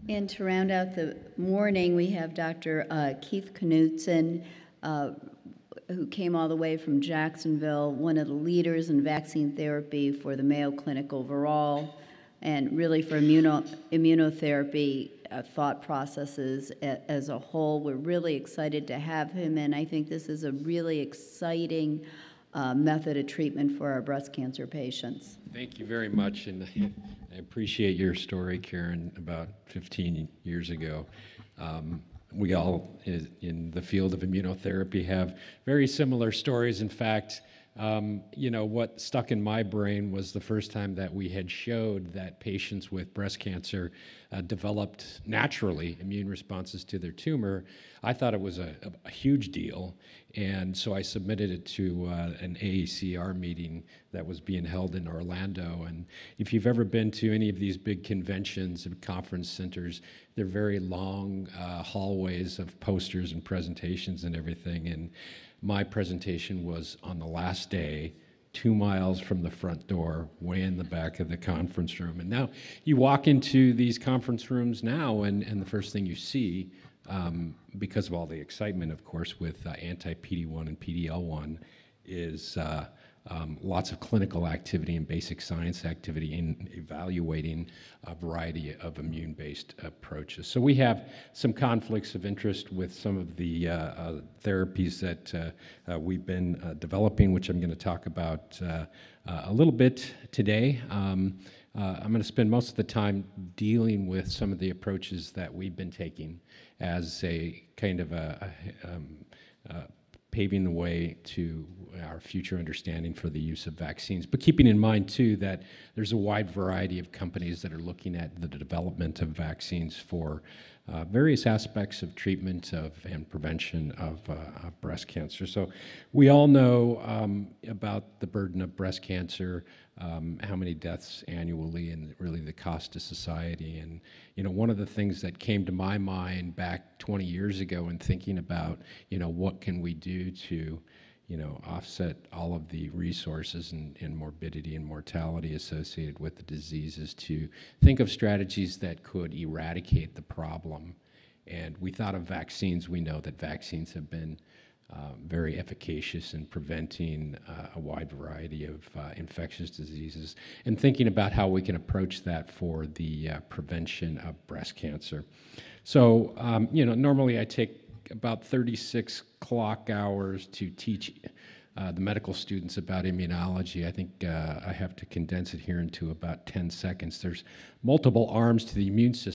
And to round out the morning, we have Dr. Keith Knutson, who came all the way from Jacksonville, one of the leaders in vaccine therapy for the Mayo Clinic overall, and really for immunotherapy thought processes as a whole. We're really excited to have him, and I think this is a really exciting method of treatment for our breast cancer patients. Thank you very much, and I appreciate your story, Karen, about 15 years ago. We all in the field of immunotherapy have very similar stories. In fact, you know, what stuck in my brain was the first time that we had showed that patients with breast cancer developed naturally immune responses to their tumor. I thought it was a huge deal, and so I submitted it to an AACR meeting that was being held in Orlando. And if you've ever been to any of these big conventions and conference centers, they're very long hallways of posters and presentations and everything. And my presentation was on the last day, 2 miles from the front door, way in the back of the conference room. And now you walk into these conference rooms now, and the first thing you see, because of all the excitement, of course, with anti-PD-1 and PD-L1, is lots of clinical activity and basic science activity in evaluating a variety of immune-based approaches. So we have some conflicts of interest with some of the therapies that we've been developing, which I'm going to talk about a little bit today. I'm going to spend most of the time dealing with some of the approaches that we've been taking as a kind of paving the way to our future understanding for the use of vaccines. But keeping in mind, too, that there's a wide variety of companies that are looking at the development of vaccines for various aspects of treatment and prevention of breast cancer. So we all know about the burden of breast cancer, how many deaths annually, and really the cost to society. And you know, one of the things that came to my mind back 20 years ago in thinking about, you know, what can we do to, you know, offset all of the resources and morbidity and mortality associated with the disease, is to think of strategies that could eradicate the problem. And we thought of vaccines. We know that vaccines have been very efficacious in preventing a wide variety of infectious diseases, and thinking about how we can approach that for the prevention of breast cancer. So, you know, normally I take about 36 clock hours to teach the medical students about immunology. I think I have to condense it here into about 10 seconds. There's multiple arms to the immune system.